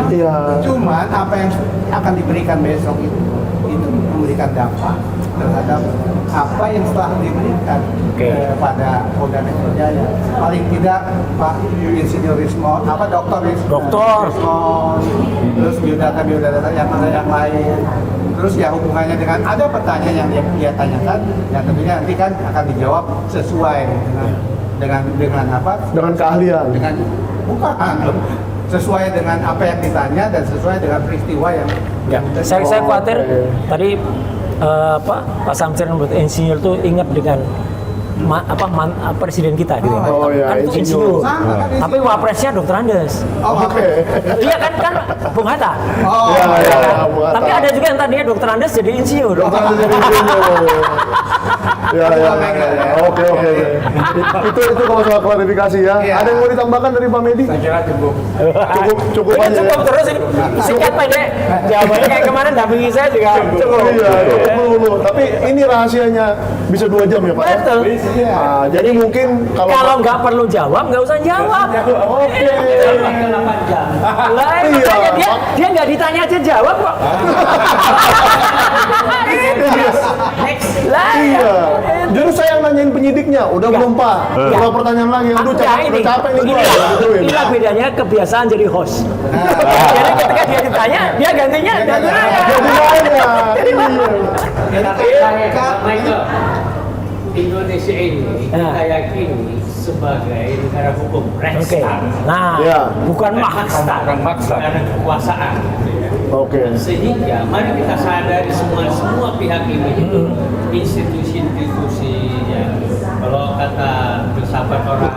Iya. Cuman apa yang akan diberikan besok itu memberikan dampak terhadap apa yang telah diberikan pada Polda Metro Jaya. Paling tidak Pak Insinyur Rismon, Dr. Rismon, terus biodata yang lain. Terus ya hubungannya dengan ada pertanyaan yang dia tanyakan, yang tentunya nanti kan akan dijawab sesuai dengan apa? Dengan keahlian. Sesuai dengan apa yang ditanya dan sesuai dengan peristiwa yang Saya khawatir tadi Pak Samsir menurut insinyur tuh ingat dengan presiden kita gitu. Oh, iya, Kan itu insinyur. insinyur. Tapi wapresnya Dr. Andes. Oke. Dia kan Bung Hatta. Iya, Bung Hatta. Tapi ada juga yang tadinya Dr. Andes jadi insinyur. Ya. Oke. Itu kalau soal klarifikasi ya. Iya. Ada yang mau ditambahkan dari Pak Medi? saya kira cukup. Cukup Ini aja. cukup terus ini. Singkat pendek. Jawabannya kayak kemarin dampingi saya juga cukup. Iya, cukup dulu. Tapi ini rahasianya bisa 2 jam ya Pak ya? Betul. Nah, jadi mungkin Kalau nggak perlu jawab, nggak usah jawab. Oke. 8 jam. Lah, Iya. makanya dia nggak ditanya aja jawab kok. Lah, Iya. Justru saya yang nanyain penyidiknya, udah belum Pak? Kalau pertanyaan lagi, aduh ini capek nih gue. inilah bedanya kebiasaan jadi host. Jadi ketika dia ditanya, dia gantinya dan Jadi banyak. Tapi Michael, Indonesia ini kita yakini sebagai negara hukum, Oke. Rechtsstaat. Nah, Ya. bukan maksa. Karena kekuasaan. Oke. Sehingga mari kita sadari semua pihak ini itu institusi-institusi ya. Kalau kata filsafat orang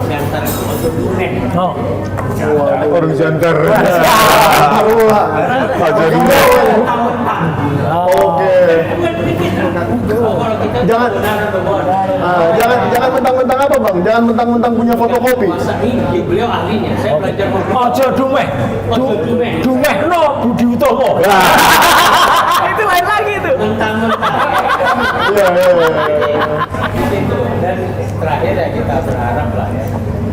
jantar itu untuk dunia. Oh, Orang jantar. Oke. Kalau kita Jangan- Jangan mentang-mentang apa Bang? Jangan mentang-mentang punya fotokopi. masa ini beliau ahlinya. Saya belajar ojo dumeh. dumeh. Dumeh no Budi Utomo. Itu lain lagi itu. Mentang-mentang. Iya. Itu. Dan terakhir ya kita berharap lah ya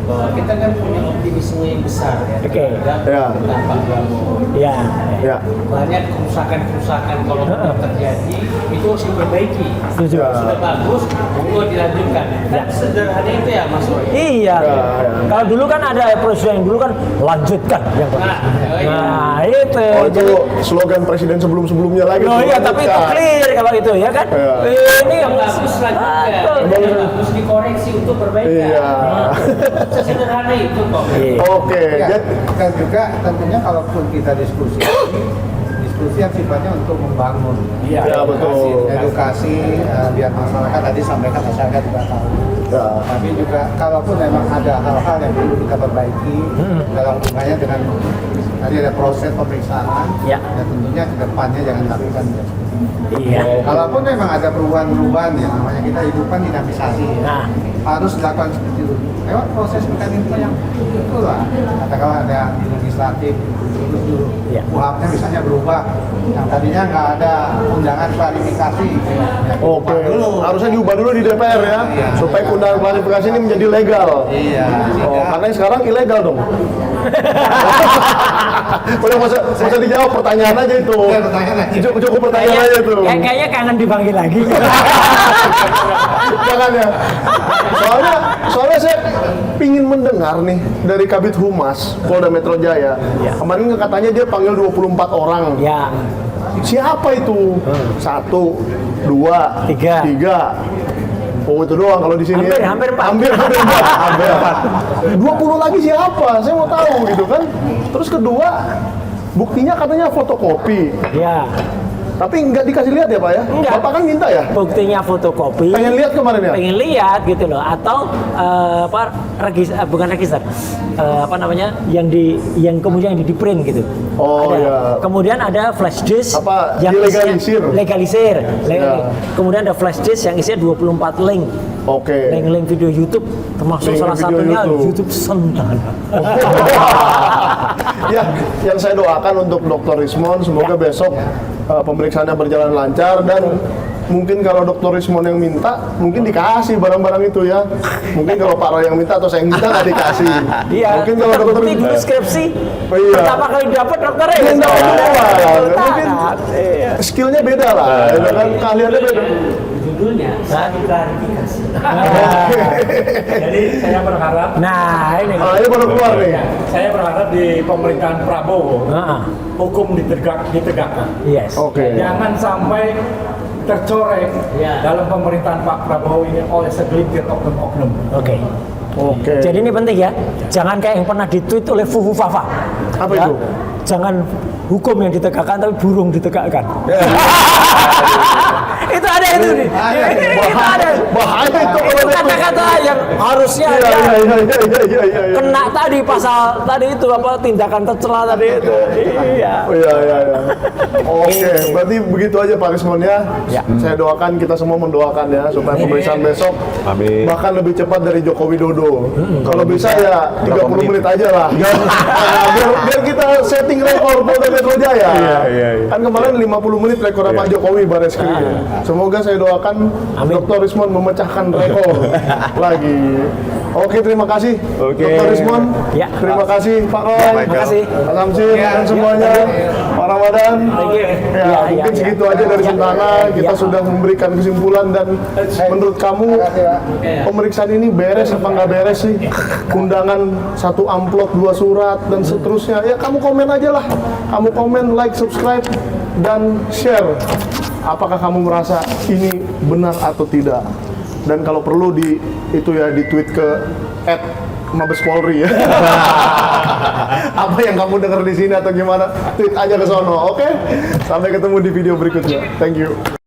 bahwa kita kan punya optimisme yang besar ya. Oke. Ya. Tentang Pak Prabowo. Ya. Ya. Banyak kerusakan-kerusakan kalau terjadi itu harus diperbaiki. Setuju. Sudah bagus, monggo dilanjutkan. Kan sederhana itu ya Mas Roy. Iya. Kalau dulu kan ada presiden dulu kan lanjutkan yang Nah, Nah, itu. Oh, itu slogan presiden sebelum-sebelumnya lagi. Oh iya, tapi itu clear kalau itu ya kan. Iya. Ini yang bagus lanjutkan. Betul. Yang bagus dikoreksi untuk perbaikan. Iya. Sesederhana itu kok. Iya. Oke. Ya, Jadi dan juga tentunya kalaupun kita diskusi yang sifatnya untuk membangun. Ya, betul. Edukasi biar masyarakat tadi sampaikan masyarakat juga tahu. Ya. Tapi juga kalaupun memang ada hal-hal yang perlu kita perbaiki dalam hubungannya dengan tadi ada proses pemeriksaan, Ya. dan tentunya ke depannya jangan lakukan. Iya. Kalaupun memang ada perubahan-perubahan ya namanya kita hidup kan dinamisasi ya. Nah. harus dilakukan seperti itu lewat proses mekanisme yang itulah. Katakanlah ada di legislatif, terus dulu Ya. UHAP-nya misalnya berubah, yang tadinya nggak ada undangan klarifikasi. Ya, Oke, diubah dulu. harusnya diubah dulu di DPR ya, Iya. supaya undangan klarifikasi ini menjadi legal. Iya. Oh, karena yang sekarang ilegal dong. Udah masa dijawab pertanyaan aja itu. Iya, pertanyaan aja. Cukup pertanyaan aja tuh. Kayaknya kangen dipanggil lagi. Jangan ya. Soalnya saya pingin mendengar nih dari Kabid Humas Polda Metro Jaya. Ya. Kemarin katanya dia panggil 24 orang. Ya, Siapa itu? 1, 2, Tiga. 3. Oh itu doang kalau di sini. Hampir empat. Hampir empat. 20 lagi siapa? Saya mau tahu gitu kan. Terus kedua, buktinya katanya fotokopi. ya. Tapi nggak dikasih lihat ya Pak ya? Enggak. Bapak kan minta ya? Buktinya fotokopi. Pengen lihat kemarin ya? Pengen lihat gitu loh, atau bukan register, apa namanya, yang kemudian di print gitu. Oh, Ada. ya. Kemudian ada flash disk Apa, yang dilegalisir? legalisir. Ya. Kemudian ada flash disk yang isinya 24 link. Oke. Link-link video YouTube, termasuk Link salah video satunya YouTube. YouTube Sentana. Ya, yang saya doakan untuk Dr. Rismon semoga besok pemeriksaannya berjalan lancar dan mungkin kalau Dr. Rismon yang minta, mungkin dikasih barang-barang itu ya. Mungkin kalau Pak Roy yang minta atau saya yang minta nggak dikasih. Iya, Mungkin kalau Dr. terbukti dulu skripsi Iya. pertama kali dapat dokternya Iya, ya. dapat duluan. Mungkin Iya. skillnya beda lah, ya kan? Keahliannya beda. Judulnya satu klarifikasi. Jadi saya berharap, Nah, ini. Ah, ini baru keluar nih. saya berharap di pemerintahan Prabowo Heeh. hukum ditegakkan. Yes. Oke. Jangan sampai tercoreng Ya. dalam pemerintahan Pak Prabowo ini oleh segelintir oknum-oknum. Oke. Oke. Jadi ini penting ya. Jangan kayak yang pernah ditweet oleh Fufu Fafa. Apa Ya, itu? Jangan hukum yang ditegakkan tapi burung ditegakkan. Itu ada itu nih. Itu ada. Bahaya itu Itu kalau ada- kata-kata yang harusnya Iya, ya, iya. kena tadi pasal tadi itu apa tindakan tercela tadi itu. Iya. Oh, iya. Oke, berarti begitu aja Pak Rismon ya. Ya. Saya doakan, kita semua mendoakan ya supaya pemeriksaan besok Amin. bahkan lebih cepat dari Joko Widodo. Kalau bisa ya 30 menit aja lah. biar kita setting rekor Polda Metro Jaya. Iya. Kan kemarin 50 menit rekor Pak Jokowi Bareskrim. Semoga saya doakan Amin. Dr. Rismon memecahkan rekor lagi. Oke, terima kasih Oke. Dr. Rismon. Ya. Terima kasih Pak Roy. Terima kasih. Pak Samsin dan semuanya, Pak Ramadan. Thank you. Ya, Ya, mungkin ya, segitu ya. aja dari Ya. Sentana. Kita Ya. sudah memberikan kesimpulan dan menurut kamu pemeriksaan ini beres apa nggak beres sih? Undangan 1 amplop 2 surat dan seterusnya. Ya kamu komen aja lah. Kamu komen, like, subscribe dan share. Apakah kamu merasa ini benar atau tidak? Dan kalau perlu di tweet ke @Mabes Polri ya. Apa yang kamu dengar di sini atau gimana? Tweet aja ke sono, oke? Sampai ketemu di video berikutnya. Thank you.